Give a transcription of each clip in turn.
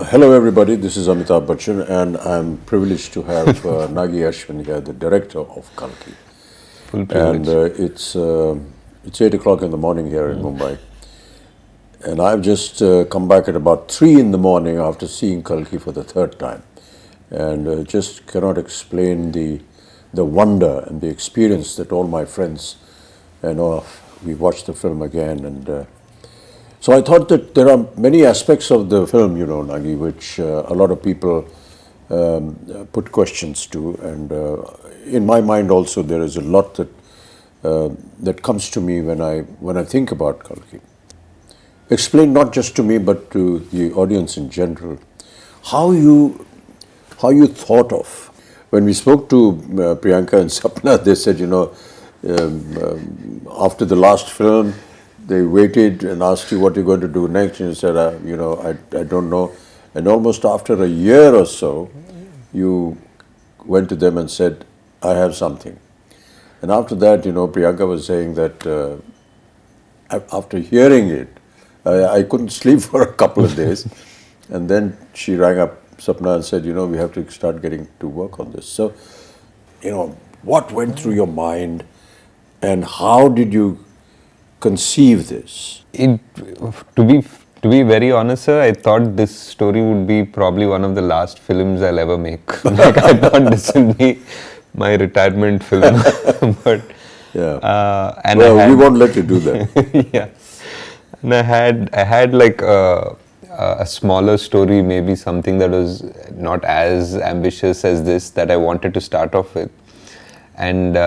Hello everybody, this is Amitabh Bachchan and I'm privileged to have Nag Ashwin here, the director of Kalki. Full privilege. And it's 8 o'clock in the morning here in Mumbai. And I've just come back at about 3 in the morning after seeing Kalki for the third time. And just cannot explain the wonder and the experience that all my friends, we watched the film again. And so I thought that there are many aspects of the film, Nagi, which a lot of people put questions to. And in my mind also there is a lot that comes to me when I think about Kalki. Explain not just to me but to the audience in general how you thought of. When we spoke to Priyanka and Sapna, they said, after the last film, they waited and asked you what you're going to do next, and you said, I don't know. And almost after a year or so, you went to them and said, I have something. And after that, Priyanka was saying that after hearing it, I couldn't sleep for a couple of days. And then she rang up Sapna and said, we have to start getting to work on this. So, what went through your mind and how did you conceive this? To be very honest, sir, I thought this story would be probably one of the last films I'll ever make. Like, I thought this would be my retirement film. But and we won't let you do that. Yeah, and I had like a smaller story, maybe something that was not as ambitious as this, that I wanted to start off with, and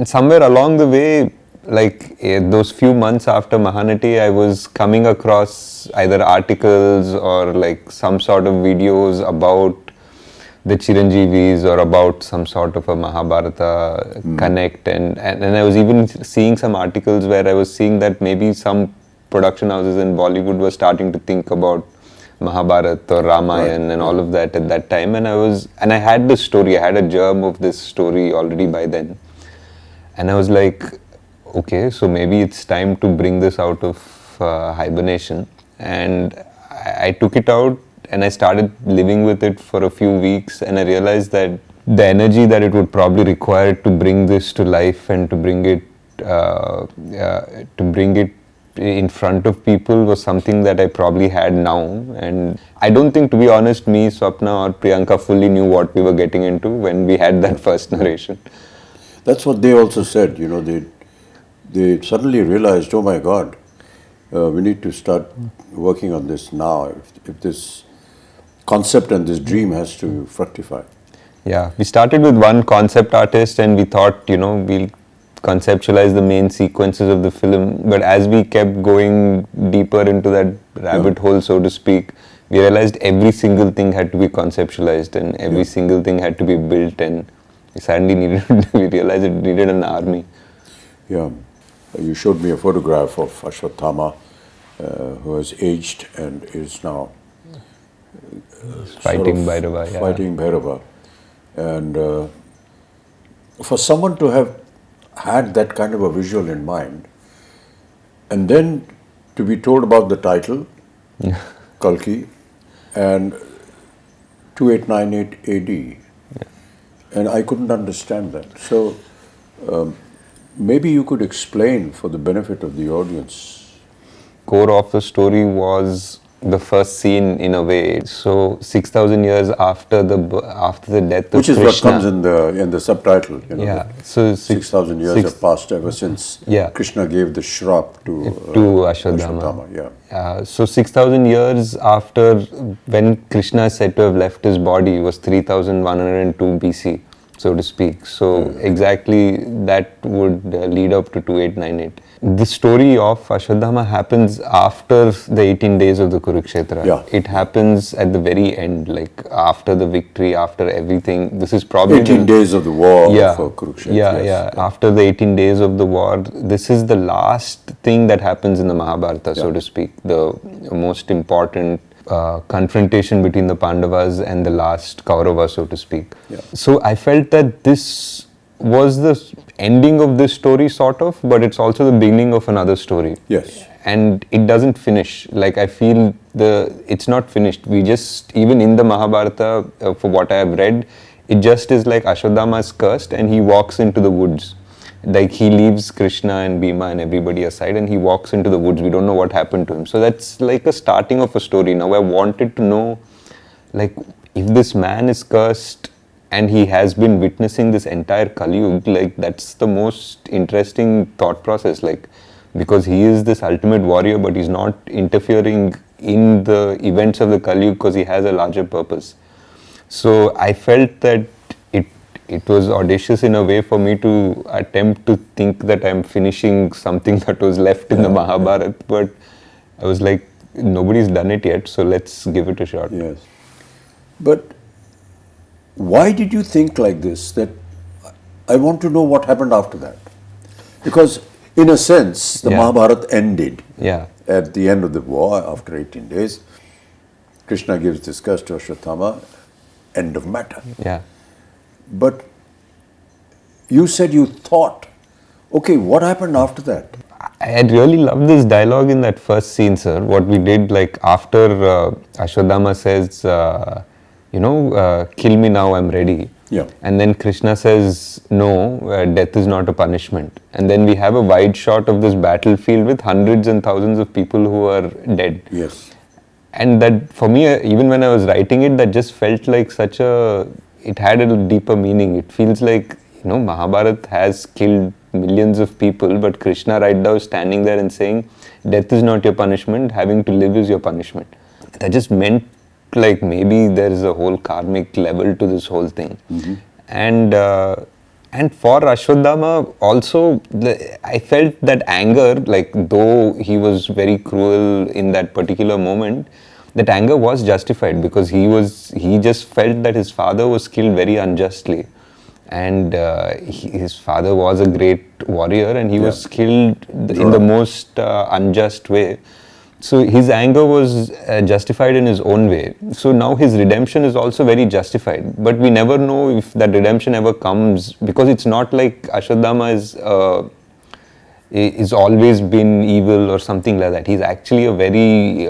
somewhere along the way, like those few months after Mahanati, I was coming across either articles or like some sort of videos about the Chiranjeevis or about some sort of a Mahabharata connect, and I was even seeing some articles where I was seeing that maybe some production houses in Bollywood were starting to think about Mahabharata or Ramayana and all of that at that time, and I had this story, I had a germ of this story already by then, and I was like, okay, so maybe it's time to bring this out of hibernation. And I took it out and I started living with it for a few weeks, and I realized that the energy that it would probably require to bring this to life and to bring it in front of people was something that I probably had now. And I don't think, to be honest, me, Swapna or Priyanka fully knew what we were getting into when we had that first narration. That's what they also said, they suddenly realized, oh my God, we need to start working on this now if this concept and this dream has to fructify. Yeah, we started with one concept artist and we thought, we'll conceptualize the main sequences of the film. But as we kept going deeper into that rabbit hole, so to speak, we realized every single thing had to be conceptualized and every single thing had to be built, and we realized it needed an army. Yeah. You showed me a photograph of Ashwatthama, who has aged and is now fighting Bhairava. Yeah. Fighting Bhairava. And for someone to have had that kind of a visual in mind, and then to be told about the title, Kalki, and 2898 AD, and I couldn't understand that. So, maybe you could explain for the benefit of the audience. Core of the story was the first scene in a way. So 6,000 years after the death of Krishna. Which is what comes in the subtitle. Yeah. So 6,000 years have passed ever since Krishna gave the shrap to Ashwatthama. So 6,000 years after when Krishna is said to have left his body was 3,102 BC. So to speak. So exactly that would lead up to 2898. The story of Ashwatthama happens after the 18 days of the Kurukshetra. Yeah. It happens at the very end, like after the victory, after everything. This is probably 18 days of the war for Kurukshetra. Yeah. After the 18 days of the war, this is the last thing that happens in the Mahabharata, so to speak. The most important confrontation between the Pandavas and the last Kaurava, so to speak. Yeah. So I felt that this was the ending of this story, sort of, but it's also the beginning of another story. Yes. and it doesn't finish. Like I feel it's not finished. We just, even in the Mahabharata, for what I have read, it just is like Ashwadama is cursed and he walks into the woods. Like he leaves Krishna and Bhima and everybody aside and he walks into the woods. We don't know what happened to him. So that's like a starting of a story. Now I wanted to know, like, if this man is cursed and he has been witnessing this entire Kali Yuga, like that's the most interesting thought process. Like, because he is this ultimate warrior, but he's not interfering in the events of the Kali Yuga because he has a larger purpose. So I felt that it was audacious in a way for me to attempt to think that I'm finishing something that was left in the Mahabharata, but I was like, nobody's done it yet, so let's give it a shot. Yes. But why did you think like this, that I want to know what happened after that? Because in a sense, the Mahabharata ended at the end of the war after 18 days. Krishna gives disgust to Ashwatthama, end of matter. Yeah. But you said you thought, okay, what happened after that? I had really loved this dialogue in that first scene, sir. What we did, like after Ashwadama says, kill me now, I'm ready. Yeah. And then Krishna says, no, death is not a punishment. And then we have a wide shot of this battlefield with hundreds and thousands of people who are dead. Yes. And that, for me, even when I was writing it, that just felt like it had a deeper meaning. It feels like, Mahabharata has killed millions of people, but Krishna right now is standing there and saying, death is not your punishment, having to live is your punishment. That just meant like maybe there is a whole karmic level to this whole thing. Mm-hmm. And for Ashwadama also, I felt that anger, like though he was very cruel in that particular moment, that anger was justified because he just felt that his father was killed very unjustly. And his father was a great warrior and he was killed in the most unjust way. So his anger was justified in his own way. So now his redemption is also very justified. But we never know if that redemption ever comes, because it's not like Ashwadama is always been evil or something like that. He's actually a very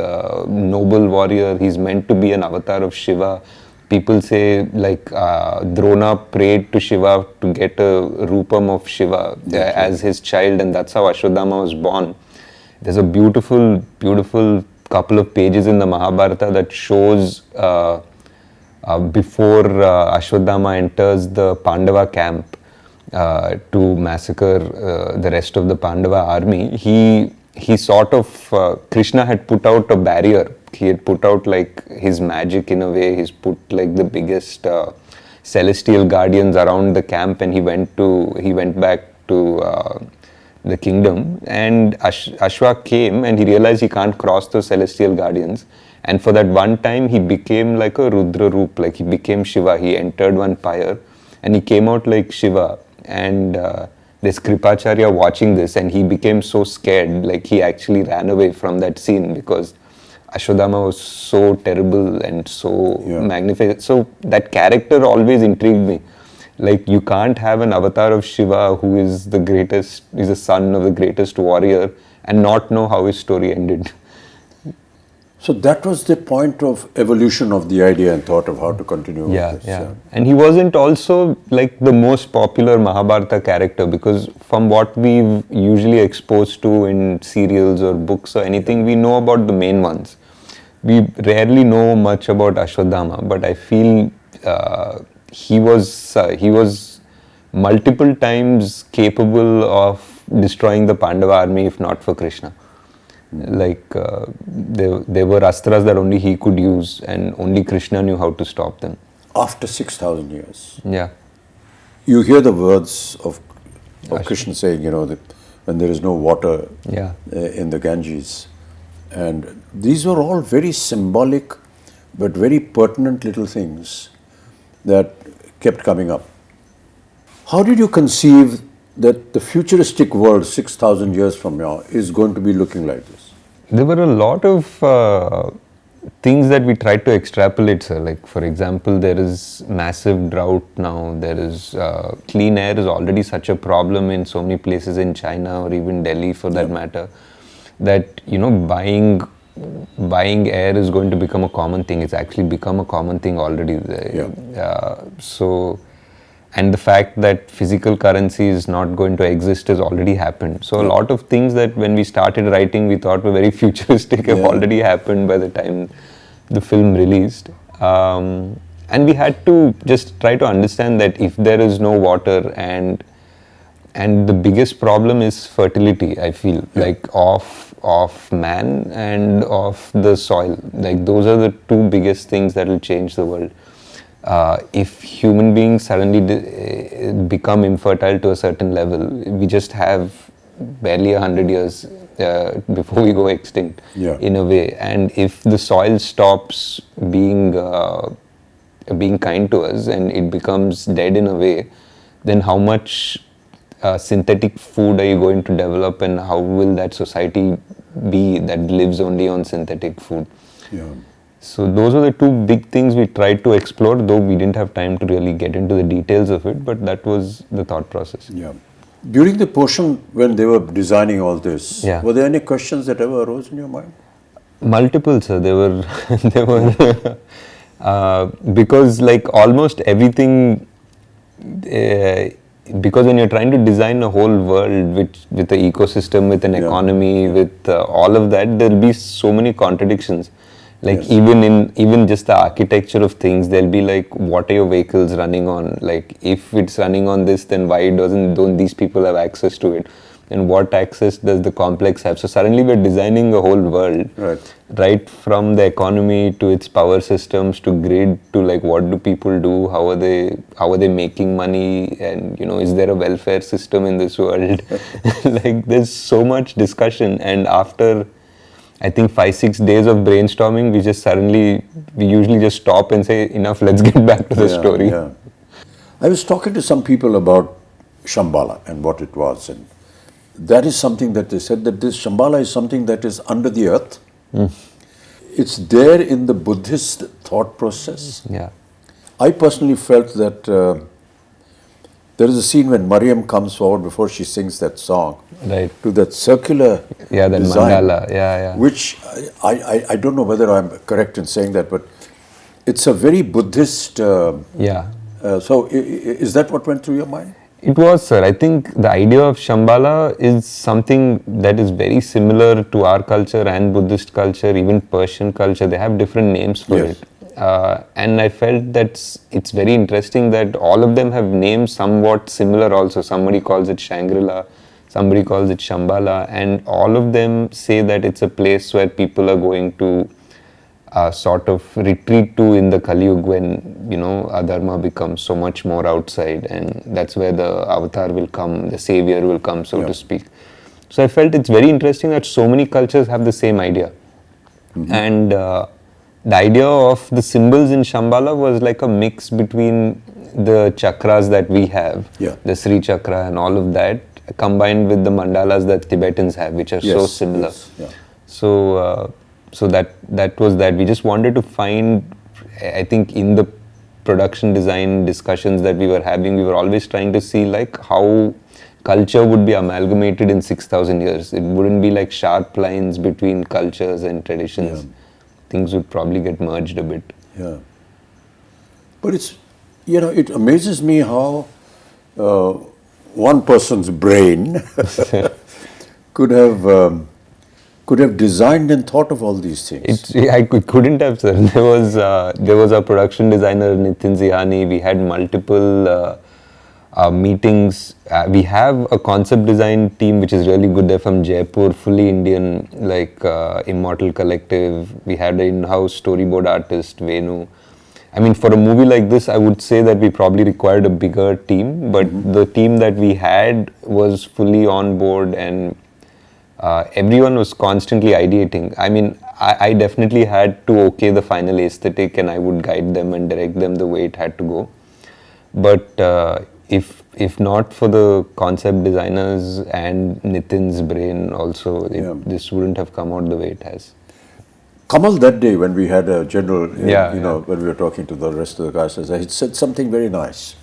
noble warrior. He's meant to be an avatar of Shiva. People say like Drona prayed to Shiva to get a rupam of Shiva as his child, and that's how Ashwadama was born. There's a beautiful, beautiful couple of pages in the Mahabharata that shows before Ashwadama enters the Pandava camp to massacre the rest of the Pandava army, he sort of, Krishna had put out a barrier. He had put out like his magic in a way. He's put like the biggest celestial guardians around the camp, and he went back to the kingdom, and Ashwa came and he realized he can't cross those celestial guardians, and for that one time he became like a Rudra Roop, like he became Shiva. He entered one pyre and he came out like Shiva, and there's Kripacharya watching this and he became so scared, like he actually ran away from that scene because Ashwadama was so terrible and so magnificent. So that character always intrigued me. Like, you can't have an avatar of Shiva who is the greatest, is the son of the greatest warrior, and not know how his story ended. So that was the point of evolution of the idea and thought of how to continue with this. Yeah. And he wasn't also like the most popular Mahabharata character, because from what we've usually exposed to in serials or books or anything, we know about the main ones. We rarely know much about Ashwadama, but I feel he was multiple times capable of destroying the Pandava army if not for Krishna. Like there were astras that only he could use and only Krishna knew how to stop them. After 6,000 years. Yeah. You hear the words of Krishna saying, that when there is no water in the Ganges. And these were all very symbolic but very pertinent little things that kept coming up. How did you conceive that the futuristic world 6,000 years from now is going to be looking like this? There were a lot of things that we tried to extrapolate, sir. Like, for example, there is massive drought now. There is clean air is already such a problem in so many places in China or even Delhi for that matter. that, you know, buying air is going to become a common thing. It's actually become a common thing already. And the fact that physical currency is not going to exist has already happened. So a lot of things that when we started writing we thought were very futuristic have already happened by the time the film released. And we had to just try to understand that if there is no water, and the biggest problem is fertility, I feel, like of man and of the soil. Like those are the two biggest things that will change the world. If human beings suddenly become infertile to a certain level, we just have barely 100 years before we go extinct, in a way. And if the soil stops being kind to us and it becomes dead in a way, then how much synthetic food are you going to develop, and how will that society be that lives only on synthetic food? So those are the two big things we tried to explore, though we didn't have time to really get into the details of it, but that was the thought process. During the portion when they were designing all this, were there any questions that ever arose in your mind? Multiple, sir. There were because like almost everything, because when you're trying to design a whole world with an ecosystem, with an economy, with all of that, there'll be so many contradictions. Like even just the architecture of things, there'll be like, what are your vehicles running on? Like if it's running on this, then why don't these people have access to it? And what access does the complex have? So suddenly we're designing a whole world, right from the economy to its power systems to grid to like, what do people do? How are they making money? And you know, is there a welfare system in this world? Like there's so much discussion, and after I think 5-6 days of brainstorming, we usually just stop and say, enough, let's get back to the story. I was talking to some people about Shambhala and what it was, and that is something that they said, that this Shambhala is something that is under the earth. It's there in the Buddhist thought process. I personally felt that there is a scene when Mariam comes forward before she sings that song, to that circular that design, mandala, which I don't know whether I'm correct in saying that, but it's a very Buddhist. So is that what went through your mind? It was, sir. I think the idea of Shambhala is something that is very similar to our culture and Buddhist culture, even Persian culture. They have different names for it. And I felt that it's very interesting that all of them have names somewhat similar also. Somebody calls it Shangri-La, somebody calls it Shambhala, and all of them say that it's a place where people are going to sort of retreat to in the Kali Yuga, when, you know, adharma becomes so much more outside, and that's where the avatar will come, the savior will come, so to speak. So I felt it's very interesting that so many cultures have the same idea. And the idea of the symbols in Shambhala was like a mix between the chakras that we have, the Sri Chakra and all of that, combined with the mandalas that Tibetans have, which are so similar. So that was that. We just wanted to find, I think in the production design discussions that we were having, we were always trying to see like how culture would be amalgamated in 6,000 years. It wouldn't be like sharp lines between cultures and traditions. Things would probably get merged a bit. But it's, you know, it amazes me how one person's brain could have designed and thought of all these things. I couldn't have, sir. There was a production designer, Nitin Zihani. We had multiple meetings. We have a concept design team which is really good. They're from Jaipur, fully Indian, like Immortal Collective. We had an in-house storyboard artist, Venu. I mean, for a movie like this, I would say that we probably required a bigger team, but the team that we had was fully on board, and everyone was constantly ideating. I mean, I definitely had to okay the final aesthetic, and I would guide them and direct them the way it had to go. But if not for the concept designers and Nitin's brain also, this wouldn't have come out the way it has. Kamal, that day when we had a general, when we were talking to the rest of the guys, he said something very nice.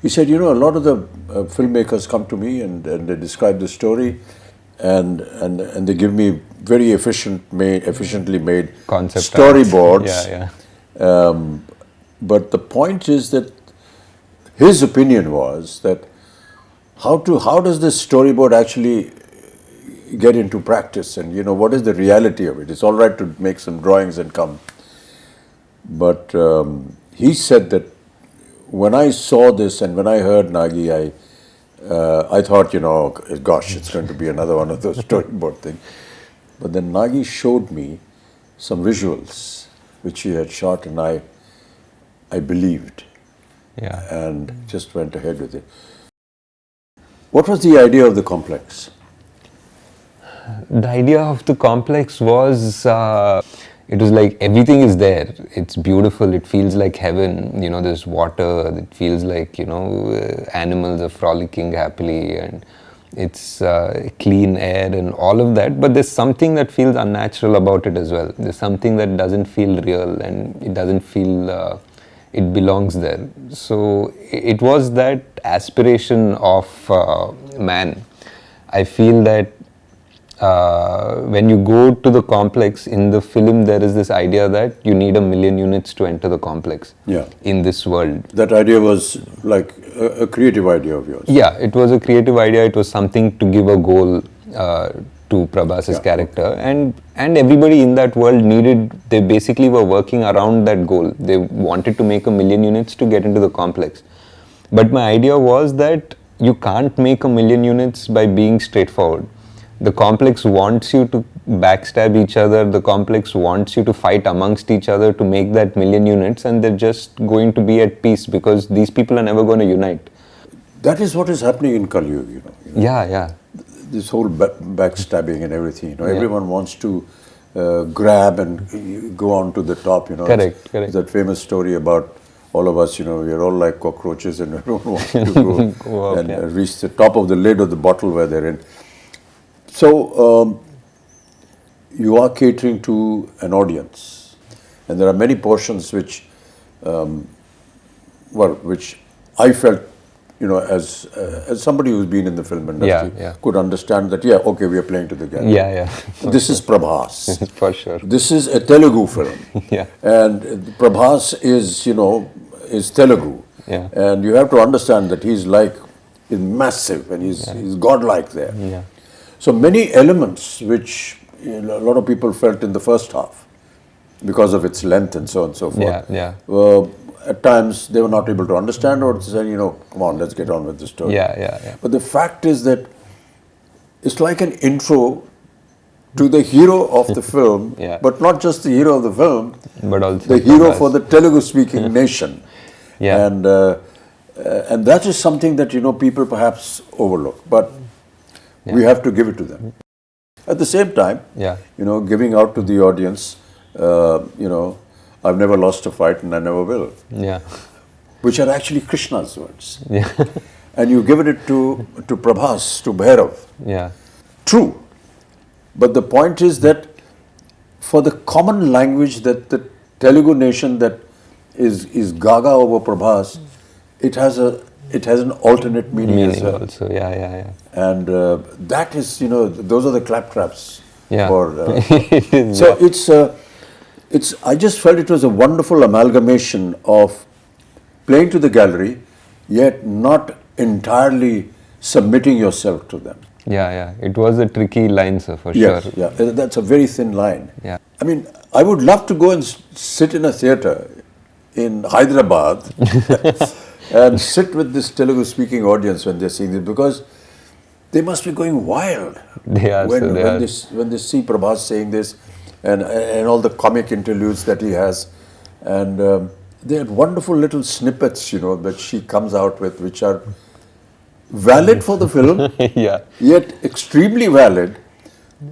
He said, you know, a lot of the filmmakers come to me and they describe the story, and they give me very efficiently made Concept storyboards. Yeah, yeah. But the point is that his opinion was that how does this storyboard actually get into practice, and what is the reality of it? It's all right to make some drawings and come, but he said that when I saw this and when I heard Nagi, I thought, gosh, it's going to be another one of those storyboard things. But then Nagi showed me some visuals which he had shot, and I believed. Yeah. And just went ahead with it. What was the idea of the complex? The idea of the complex was, it was like everything is there. It's beautiful. It feels like heaven. There's water. It feels like, animals are frolicking happily, and it's clean air and all of that. But there's something that feels unnatural about it as well. There's something that doesn't feel real, and it doesn't feel it belongs there. So it was that aspiration of man. I feel that when you go to the complex in the film, there is this idea that you need 1 million units to enter the complex. Yeah. In this world. That idea was like a creative idea of yours. Yeah, it was a creative idea. It was something to give a goal to Prabhas's character, and everybody in that world they basically were working around that goal. They wanted to make 1 million units to get into the complex. But my idea was that you can't make 1 million units by being straightforward. The complex wants you to backstab each other. The complex wants you to fight amongst each other to make that 1 million units, and they're just going to be at peace because these people are never going to unite. That is what is happening in Kali Yuga, Yeah, yeah. This whole backstabbing and everything, everyone wants to grab and go on to the top, Correct. That famous story about all of us, we're all like cockroaches and everyone wants to go up, and reach the top of the lid of the bottle where they're in. So, you are catering to an audience, and there are many portions which I felt, as somebody who's been in the film industry, could understand that, okay, we are playing to the gallery. Yeah. This is Prabhas. For sure. This is a Telugu film. Yeah. And Prabhas is Telugu. Yeah. And you have to understand that he's massive, and he's godlike there. Yeah. So many elements which a lot of people felt in the first half, because of its length and so on and so forth. Yeah. At times they were not able to understand, or say, come on, let's get on with the story. Yeah. But the fact is that it's like an intro to the hero of the film, but not just the hero of the film, but also the hero for the Telugu-speaking nation. Yeah. And that is something that people perhaps overlook, but we have to give it to them. At the same time, giving out to the audience, I've never lost a fight and I never will. Yeah. Which are actually Krishna's words. Yeah. And you've given it to Prabhas, to Bhairav. Yeah. True. But the point is that for the common language that the Telugu nation that is gaga over Prabhas, it has an alternate meaning as well. Also. Yeah. And that is, those are the claptraps. Yeah. So I just felt it was a wonderful amalgamation of playing to the gallery, yet not entirely submitting yourself to them. Yeah. It was a tricky line, sir, for Yes, sure. Yeah, that's a very thin line. Yeah. I mean, I would love to go and sit in a theatre in Hyderabad and sit with this Telugu-speaking audience when they're seeing this, because they must be going wild when they see Prabhas saying this, and all the comic interludes that he has, and they had wonderful little snippets, that she comes out with, which are valid for the film, yet extremely valid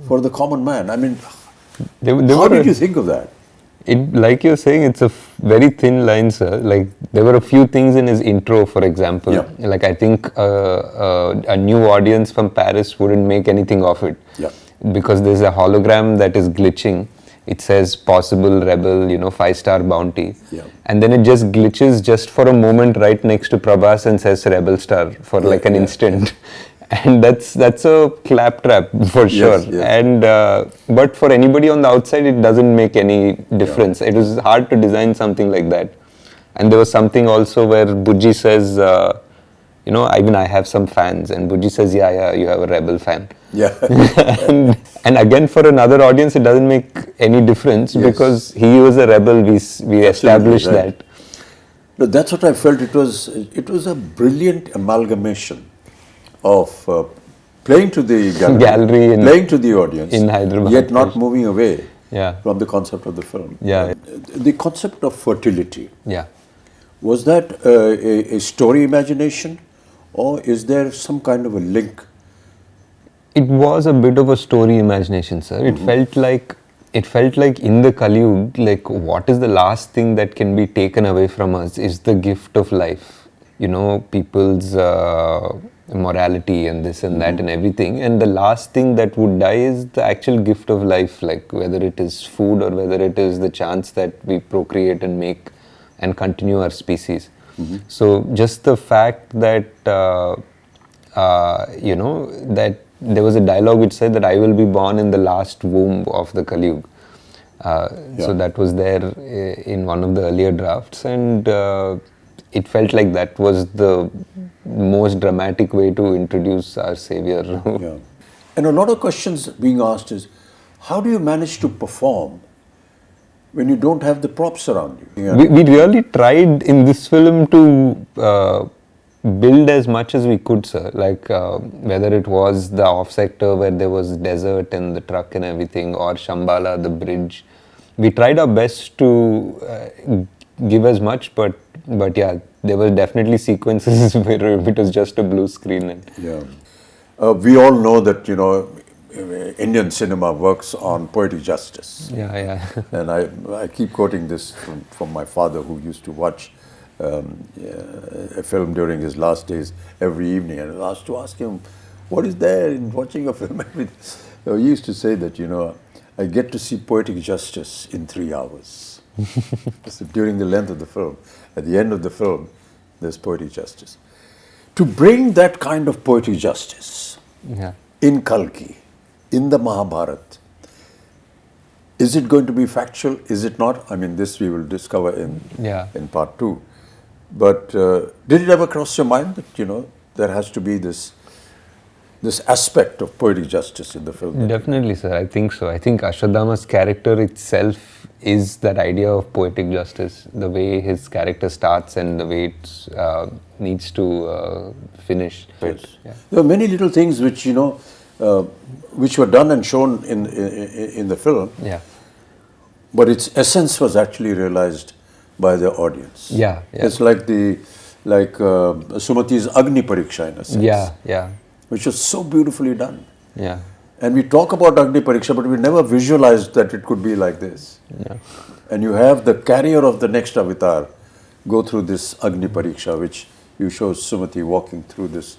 for the common man. I mean, how did you think of that? Like you're saying, it's a very thin line, sir. Like, there were a few things in his intro, for example. Yeah. Like, I think a new audience from Paris wouldn't make anything of it. Yeah. Because there's a hologram that is glitching. It says possible rebel, 5-star bounty. Yeah. And then it just glitches just for a moment right next to Prabhas and says rebel star for like an instant. and that's a claptrap for sure. yes. And but for anybody on the outside, it doesn't make any difference. It was hard to design something like that. And there was something also where Bujji says, even I have some fans, and Bujji says, yeah, you have a rebel fan. Yeah. and again, for another audience, it doesn't make any difference because he was a rebel. We established right. that. No, that's what I felt. It was a brilliant amalgamation of playing to the gallery playing to the audience in Hyderabad, yet not moving away Yeah. from the concept of the film. Yeah. The concept of fertility, Yeah. was that a story imagination, or is there some kind of a link? It was a bit of a story imagination, sir. It felt like in the Kali Yuga, like what is the last thing that can be taken away from us is the gift of life. People's morality and this and that and everything. And the last thing that would die is the actual gift of life, like whether it is food or whether it is the chance that we procreate and make and continue our species. So just the fact that, that there was a dialogue which said that I will be born in the last womb of the Kali Yuga. So that was there in one of the earlier drafts, and it felt like that was the most dramatic way to introduce our savior. Yeah. And a lot of questions being asked is, how do you manage to perform when you don't have the props around you? Yeah. We really tried in this film to build as much as we could, sir. Like whether it was the off sector where there was desert and the truck and everything, or Shambhala, the bridge. We tried our best to give as much, but yeah, there were definitely sequences where it was just a blue screen. And Yeah. We all know that, Indian cinema works on poetic justice. yeah. And I keep quoting this from my father, who used to watch a film during his last days every evening, and I was asked to ask him, what is there in watching a film? So he used to say that, I get to see poetic justice in 3 hours. So during the length of the film, at the end of the film, there's poetic justice. To bring that kind of poetic justice yeah. in Kalki, in the Mahabharata, is it going to be factual? Is it not? I mean, this we will discover in part 2. But did it ever cross your mind that, there has to be this aspect of poetic justice in the film? Definitely, sir. I think so. I think Ashwadhama's character itself is that idea of poetic justice. The way his character starts and the way it needs to finish. Yes. Yeah. There are many little things which, which were done and shown in the film. Yeah. But its essence was actually realized by the audience. Yeah. It's like Sumati's Agni Pariksha, in a sense. Yeah. Which was so beautifully done. Yeah. And we talk about Agni Pariksha, but we never visualized that it could be like this. Yeah. And you have the carrier of the next avatar go through this Agni Pariksha, which you show Sumati walking through this,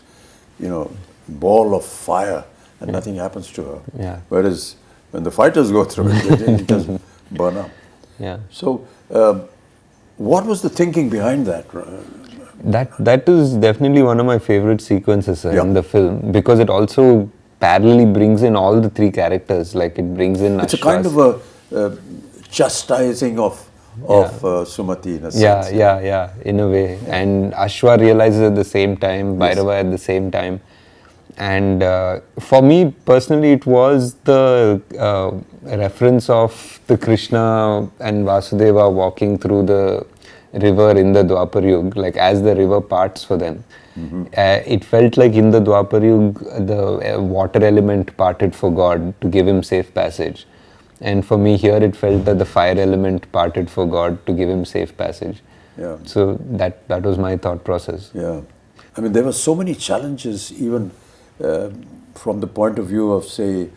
ball of fire, and nothing happens to her. Yeah. Whereas when the fighters go through it, it just burn up. Yeah. So, what was the thinking behind that? That is definitely one of my favorite sequences in the film, because it also parallelly brings in all the 3 characters. Like it brings in It's a kind of a chastising of Sumati, in a sense. Yeah, in a way. And Ashwa realizes at the same time, Bhairava at the same time. And for me personally, it was the reference of the Krishna and Vasudeva walking through the river in the Dwapar Yuga, like as the river parts for them. It felt like in the Dwapar Yuga, the water element parted for God to give him safe passage. And for me here, it felt that the fire element parted for God to give him safe passage. Yeah. So that was my thought process. Yeah. I mean, there were so many challenges, even from the point of view of, say,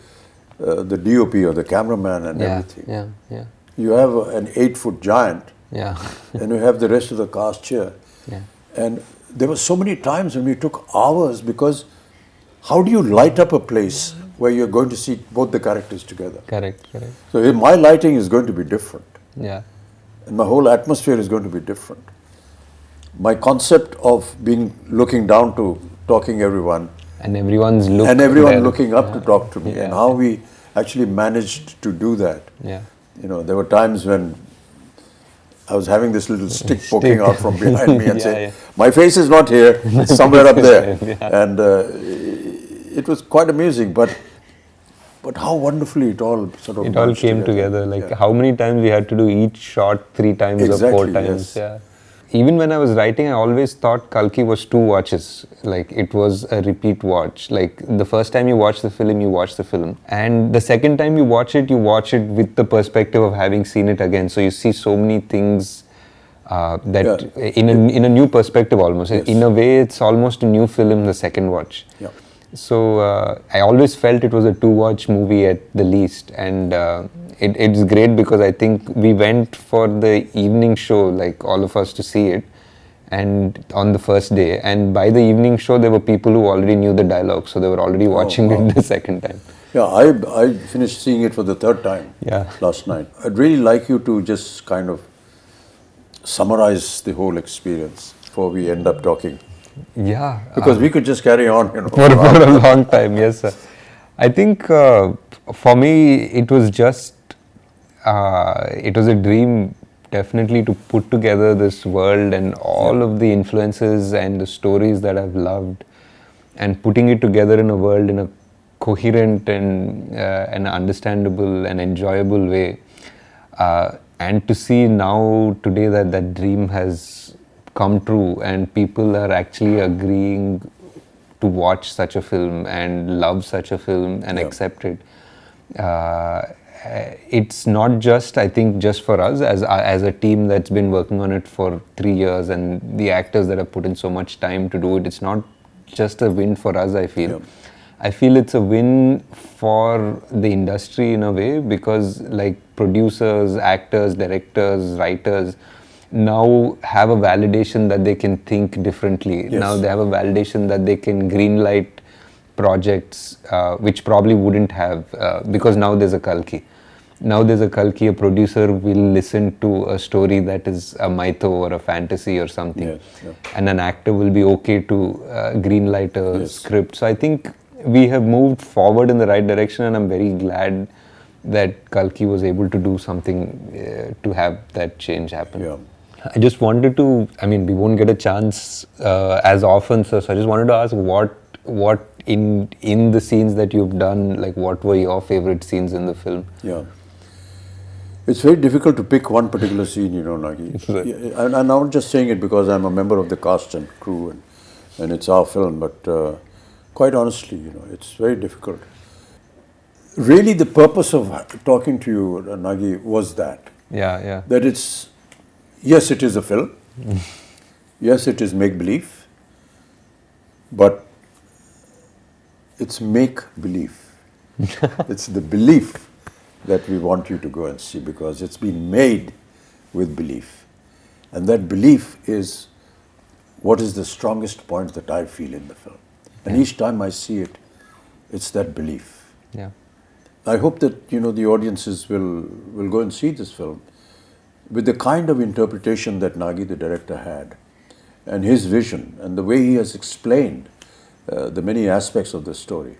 the DOP or the cameraman and everything. Yeah. You have an 8-foot giant. Yeah. And you have the rest of the cast here. Yeah. And there were so many times when we took hours, because how do you light up a place where you're going to see both the characters together? Correct. So my lighting is going to be different. Yeah. And my whole atmosphere is going to be different. My concept of looking down to talking everyone And everyone's looking up to talk to me, and how we actually managed to do that. Yeah. You know, there were times when I was having this little stick poking out from behind me and saying, my face is not here, it's somewhere up there. And it was quite amusing, but how wonderfully it all sort of... It all came together. Like how many times we had to do each shot 3 times or 4 times. Yes. Yeah. Even when I was writing, I always thought Kalki was 2 watches. Like it was a repeat watch. Like the first time you watch the film, you watch the film. And the second time you watch it with the perspective of having seen it again. So you see so many things in a new perspective almost. Yes. In a way, it's almost a new film the second watch. Yeah. So I always felt it was a 2-watch movie at the least, and it's great because I think we went for the evening show, like all of us, to see it, and on the first day, and by the evening show there were people who already knew the dialogue, so they were already watching it the second time. Yeah, I finished seeing it for the 3rd time last night. I'd really like you to just kind of summarize the whole experience before we end up talking. Yeah. Because we could just carry on, you know. For a long time, yes, sir. I think for me, it was just, it was a dream definitely to put together this world and all of the influences and the stories that I've loved, and putting it together in a world in a coherent and an understandable and enjoyable way. And to see now, today, that dream has come true and people are actually agreeing to watch such a film and love such a film and accept it. It's not just, I think, just for us as a team that's been working on it for 3 years, and the actors that have put in so much time to do it. It's not just a win for us, I feel. I feel it's a win for the industry in a way, because like producers, actors, directors, writers now have a validation that they can think differently. Now they have a validation that they can greenlight projects which probably wouldn't have, because now there's a Kalki. Now there's a Kalki, a producer will listen to a story that is a mytho or a fantasy or something, and an actor will be okay to greenlight a script. So I think we have moved forward in the right direction, and I'm very glad that Kalki was able to do something to have that change happen. I just wanted to, I mean, we won't get a chance as often, so I just wanted to ask what in the scenes that you've done, like what were your favorite scenes in the film? Yeah. It's very difficult to pick one particular scene, you know, Nagi. And I'm not just saying it because I'm a member of the cast and crew and it's our film, but quite honestly, you know, it's very difficult. Really, the purpose of talking to you, Nagi, was that. That it's, yes, it is a film. Yes, it is make-believe. But it's make-believe. It's the belief that we want you to go and see, because it's been made with belief. And that belief is what is the strongest point that I feel in the film. And each time I see it, it's that belief. I hope that, you know, the audiences will go and see this film with the kind of interpretation that Nagi, the director, had, and his vision, and the way he has explained the many aspects of the story.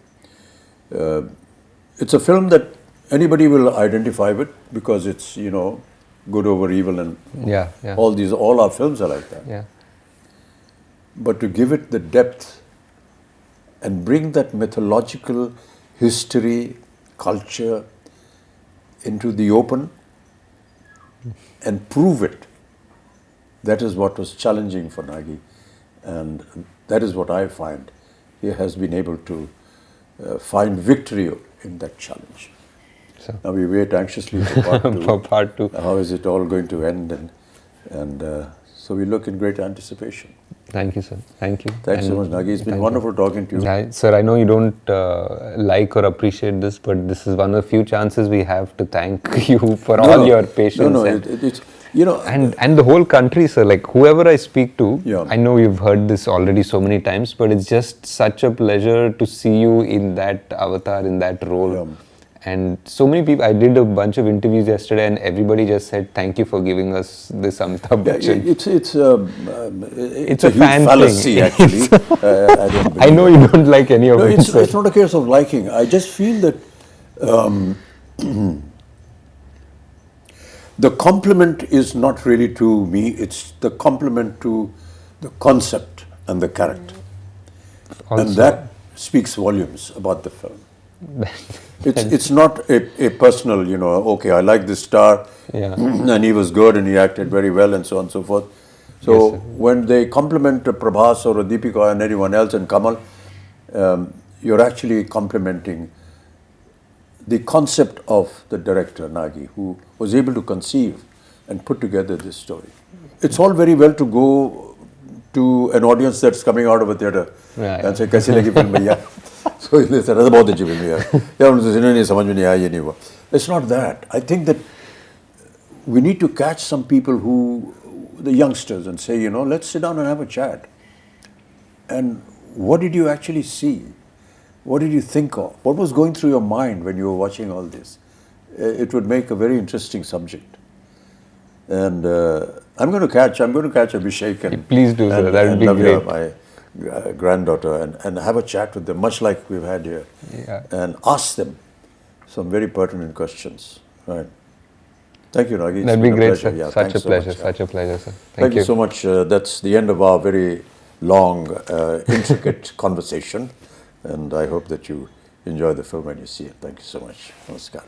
It's a film that anybody will identify with, because it's, you know, good over evil, and all our films are like that. But to give it the depth and bring that mythological history, culture into the open and prove it, that is what was challenging for Nagi, and that is what I find he has been able to find victory in that challenge. So now we wait anxiously for part 2. For part 2. How is it all going to end? And so we look in great anticipation. Thank you, sir. Thank you. Thanks so much, Nagi. It's been wonderful talking to you. Sir, I know you don't like or appreciate this, but this is one of the few chances we have to thank you for all your patience. It's, you know, and the whole country, sir. Like whoever I speak to, I know you've heard this already so many times, but it's just such a pleasure to see you in that avatar, in that role. And so many people, I did a bunch of interviews yesterday and everybody just said, thank you for giving us this Amitabh Bachchan. It's a huge fan fallacy, thing. actually. I don't I know you don't like any of No, it. it's not a case of liking. I just feel that the compliment is not really to me, it's the compliment to the concept and the character. And that speaks volumes about the film. It's not a personal, okay, I like this star, and he was good and he acted very well and so on and so forth. So when they compliment a Prabhas or a Deepika and anyone else and Kamal, you're actually complimenting the concept of the director, Nagi, who was able to conceive and put together this story. It's all very well to go to an audience that's coming out of a theatre and say, "Kaisi lagi film bhaiya?" So they said, "That's about the film here." It's not that. I think that we need to catch some people the youngsters, and say, let's sit down and have a chat. And what did you actually see? What did you think of? What was going through your mind when you were watching all this? It would make a very interesting subject. And I'm going to catch Abhishek and please do, sir. That would be Navya, great. my granddaughter, and have a chat with them, much like we've had here, and ask them some very pertinent questions. Right. Thank you, Nagi. That'd be great, sir. Yeah, such a pleasure, such a pleasure, sir. Thank you so much. That's the end of our very long, intricate conversation, and I hope that you enjoy the film when you see it. Thank you so much. Namaskar.